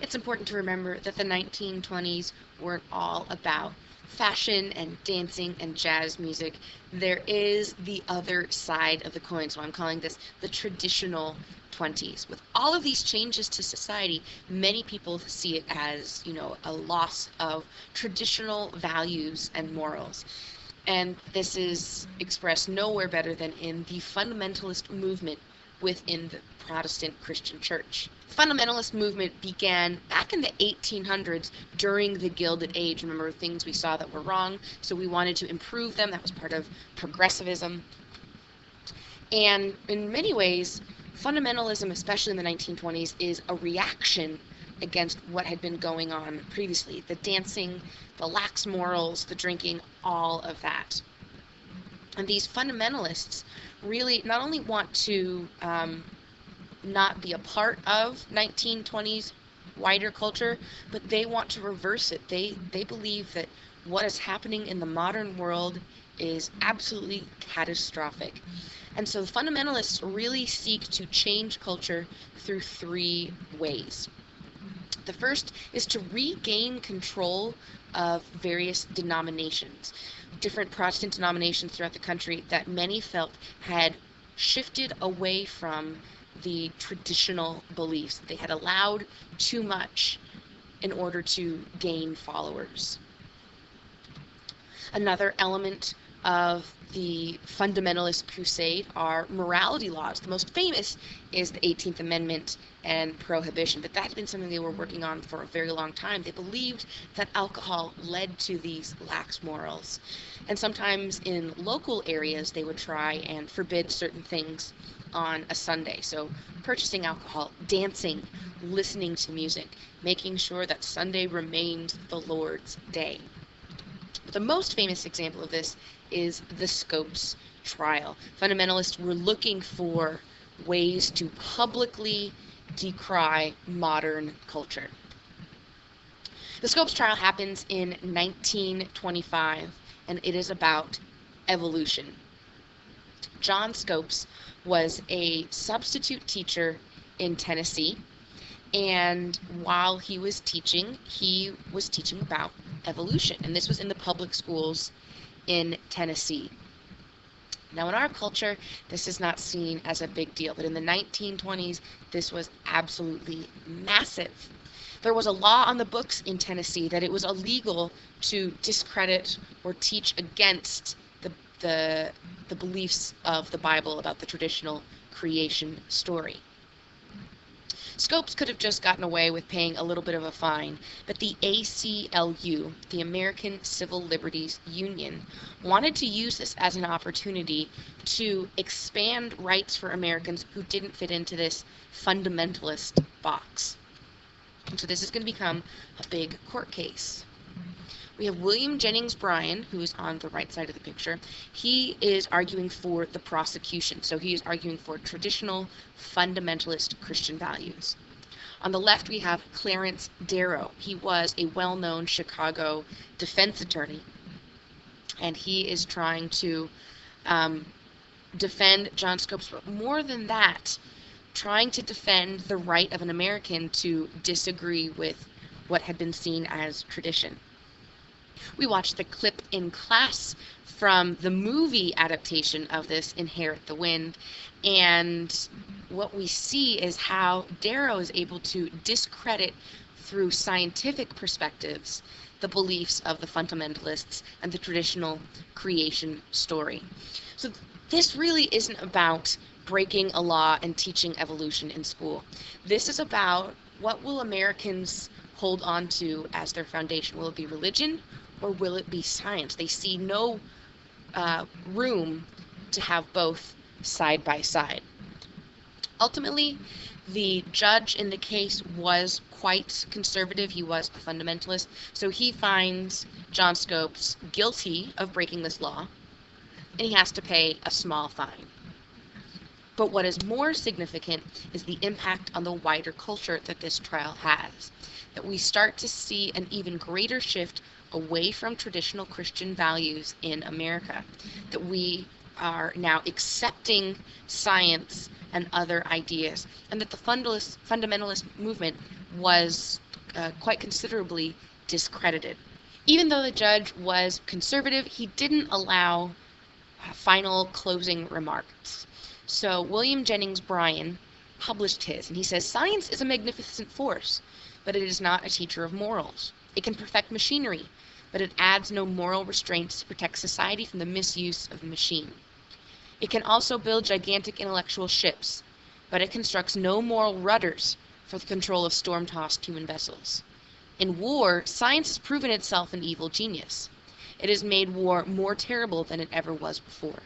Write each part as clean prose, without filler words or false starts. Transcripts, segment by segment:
It's important to remember that the 1920s weren't all about fashion and dancing and jazz music. There is the other side of the coin, so I'm calling this the traditional 20s. With all of these changes to society, many people see it as, a loss of traditional values and morals. And this is expressed nowhere better than in the fundamentalist movement within the Protestant Christian Church. Fundamentalist movement began back in the 1800s during the Gilded Age. Remember, things we saw that were wrong, so we wanted to improve them. That was part of progressivism. And in many ways, fundamentalism, especially in the 1920s, is a reaction against what had been going on previously. The dancing, the lax morals, the drinking, all of that. And these fundamentalists really not only want to not be a part of 1920s wider culture, but they want to reverse it. They believe that what is happening in the modern world is absolutely catastrophic. And so the fundamentalists really seek to change culture through three ways. The first is to regain control of various denominations, different Protestant denominations throughout the country that many felt had shifted away from the traditional beliefs. They had allowed too much in order to gain followers. Another element of the fundamentalist crusade are morality laws. The most famous is the 18th Amendment and prohibition, but that had been something they were working on for a very long time. They believed that alcohol led to these lax morals. And sometimes in local areas, they would try and forbid certain things on a Sunday. So purchasing alcohol, dancing, listening to music, making sure that Sunday remains the Lord's day. The most famous example of this is the Scopes trial. Fundamentalists were looking for ways to publicly decry modern culture. The Scopes trial happens in 1925, and it is about evolution. John Scopes was a substitute teacher in Tennessee, and while he was teaching about evolution, and this was in the public schools in Tennessee. Now in our culture, this is not seen as a big deal, but in the 1920s, this was absolutely massive. There was a law on the books in Tennessee that it was illegal to discredit or teach against the beliefs of the Bible about the traditional creation story. Scopes could have just gotten away with paying a little bit of a fine, but the ACLU, the American Civil Liberties Union, wanted to use this as an opportunity to expand rights for Americans who didn't fit into this fundamentalist box. And so this is going to become a big court case. We have William Jennings Bryan, who is on the right side of the picture. He is arguing for the prosecution. So he is arguing for traditional fundamentalist Christian values. On the left, we have Clarence Darrow. He was a well-known Chicago defense attorney, and he is trying to defend John Scopes, but more than that, trying to defend the right of an American to disagree with what had been seen as tradition. We watched the clip in class from the movie adaptation of this, Inherit the Wind, and what we see is how Darrow is able to discredit through scientific perspectives the beliefs of the fundamentalists and the traditional creation story. So this really isn't about breaking a law and teaching evolution in school. This is about what will Americans hold on to as their foundation. Will it be religion or will it be science? They see no room to have both side by side. Ultimately, the judge in the case was quite conservative. He was a fundamentalist. So he finds John Scopes guilty of breaking this law, and he has to pay a small fine. But what is more significant is the impact on the wider culture that this trial has. That we start to see an even greater shift away from traditional Christian values in America. That we are now accepting science and other ideas, and that the fundamentalist movement was quite considerably discredited. Even though the judge was conservative, he didn't allow final closing remarks. So William Jennings Bryan published his, and he says, "Science is a magnificent force, but it is not a teacher of morals. It can perfect machinery, but it adds no moral restraints to protect society from the misuse of the machine. It can also build gigantic intellectual ships, but it constructs no moral rudders for the control of storm-tossed human vessels. In war, science has proven itself an evil genius. It has made war more terrible than it ever was before.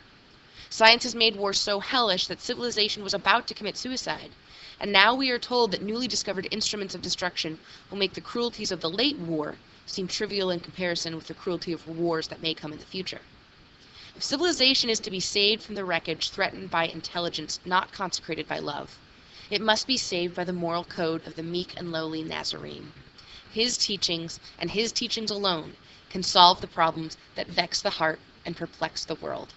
Science has made war so hellish that civilization was about to commit suicide, and now we are told that newly discovered instruments of destruction will make the cruelties of the late war seem trivial in comparison with the cruelty of wars that may come in the future. If civilization is to be saved from the wreckage threatened by intelligence not consecrated by love, it must be saved by the moral code of the meek and lowly Nazarene. His teachings, and his teachings alone, can solve the problems that vex the heart and perplex the world."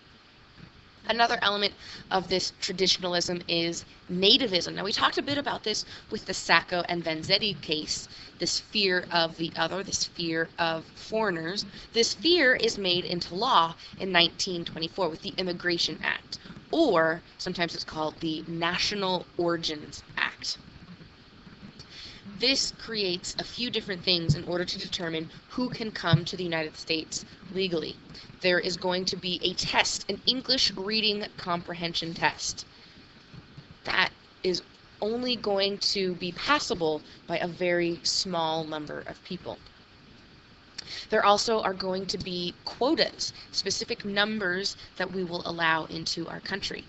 Another element of this traditionalism is nativism. Now, we talked a bit about this with the Sacco and Vanzetti case, this fear of the other, this fear of foreigners. This fear is made into law in 1924 with the Immigration Act, or sometimes it's called the National Origins Act. This creates a few different things in order to determine who can come to the United States legally. There is going to be a test, an English reading comprehension test, that is only going to be passable by a very small number of people. There also are going to be quotas, specific numbers that we will allow into our country.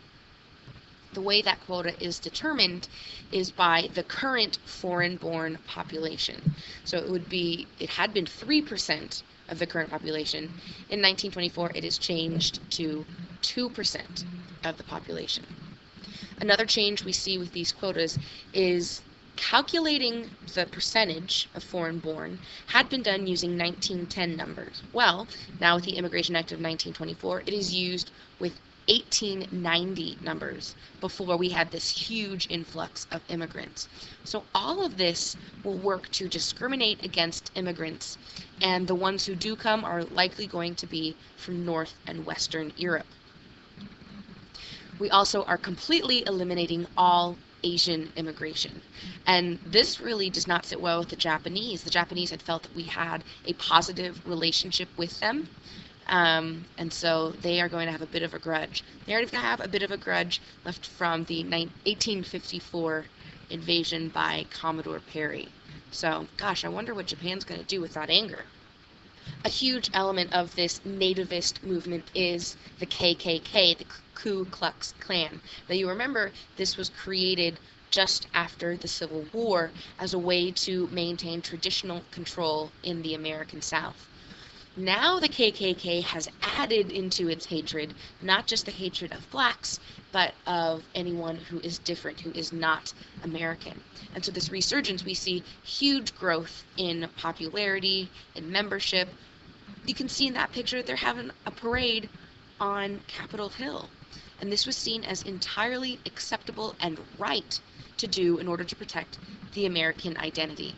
The way that quota is determined is by the current foreign-born population. So it had been 3% of the current population. In 1924, it is changed to 2% of the population. Another change we see with these quotas is calculating the percentage of foreign-born had been done using 1910 numbers. Well, now with the Immigration Act of 1924, it is used with 1890 numbers before we had this huge influx of immigrants. So all of this will work to discriminate against immigrants, and the ones who do come are likely going to be from North and Western Europe. We also are completely eliminating all Asian immigration. And this really does not sit well with the Japanese. The Japanese had felt that we had a positive relationship with them. And so they are going to have a bit of a grudge. They already have a bit of a grudge left from the 1854 invasion by Commodore Perry. So, gosh, I wonder what Japan's going to do with that anger. A huge element of this nativist movement is the KKK, the Ku Klux Klan. Now, you remember this was created just after the Civil War as a way to maintain traditional control in the American South. Now the KKK has added into its hatred not just the hatred of blacks, but of anyone who is different, who is not American. And so this resurgence, we see huge growth in popularity, in membership. You can see in that picture they're having a parade on Capitol Hill. And this was seen as entirely acceptable and right to do in order to protect the American identity.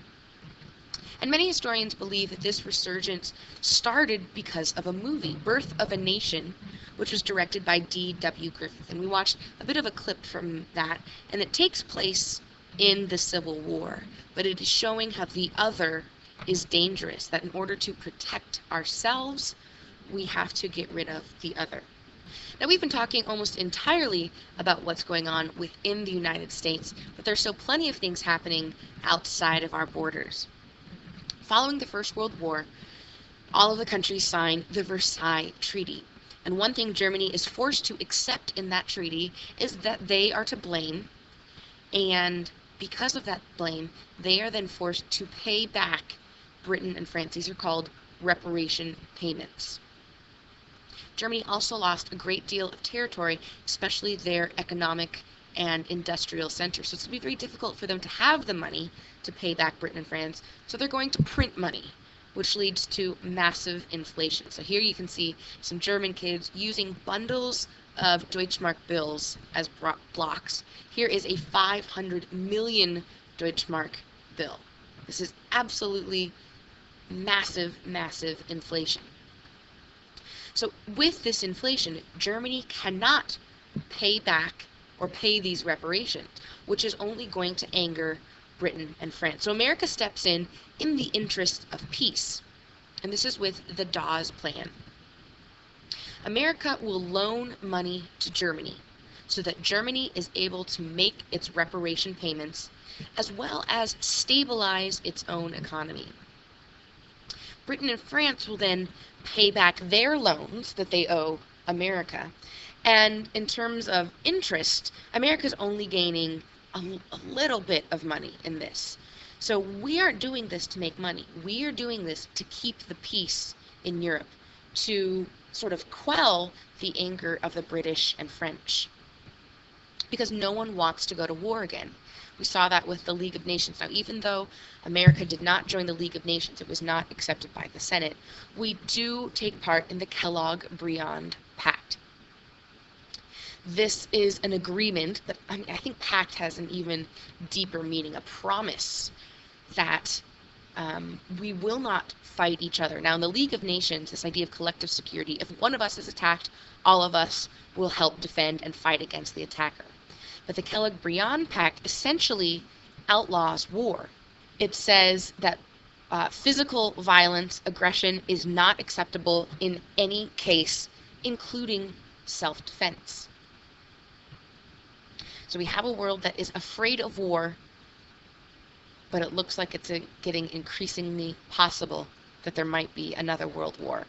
And many historians believe that this resurgence started because of a movie, Birth of a Nation, which was directed by D.W. Griffith. And we watched a bit of a clip from that, and it takes place in the Civil War. But it is showing how the other is dangerous, that in order to protect ourselves, we have to get rid of the other. Now, we've been talking almost entirely about what's going on within the United States, but there's still plenty of things happening outside of our borders. Following the First World War, all of the countries signed the Versailles Treaty. And one thing Germany is forced to accept in that treaty is that they are to blame, and because of that blame, they are then forced to pay back Britain and France. These are called reparation payments. Germany also lost a great deal of territory, especially their economic and industrial center. So it's going to be very difficult for them to have the money to pay back Britain and France. So they're going to print money, which leads to massive inflation. So here you can see some German kids using bundles of Deutschmark bills as blocks. Here is a 500 million Deutschmark bill. This is absolutely massive, massive inflation. So with this inflation, Germany cannot pay back or pay these reparations, which is only going to anger Britain and France. So America steps in the interest of peace. And this is with the Dawes Plan. America will loan money to Germany so that Germany is able to make its reparation payments as well as stabilize its own economy. Britain and France will then pay back their loans that they owe America. And in terms of interest, America's only gaining a little bit of money in this. So we aren't doing this to make money. We are doing this to keep the peace in Europe, to sort of quell the anger of the British and French, because no one wants to go to war again. We saw that with the League of Nations. Now, even though America did not join the League of Nations, it was not accepted by the Senate, we do take part in the Kellogg-Briand Pact. This is an agreement that, I think pact has an even deeper meaning, a promise that we will not fight each other. Now, in the League of Nations, this idea of collective security, if one of us is attacked, all of us will help defend and fight against the attacker. But the Kellogg-Briand Pact essentially outlaws war. It says that physical violence, aggression, is not acceptable in any case, including self-defense. So we have a world that is afraid of war, but it looks like it's getting increasingly possible that there might be another world war.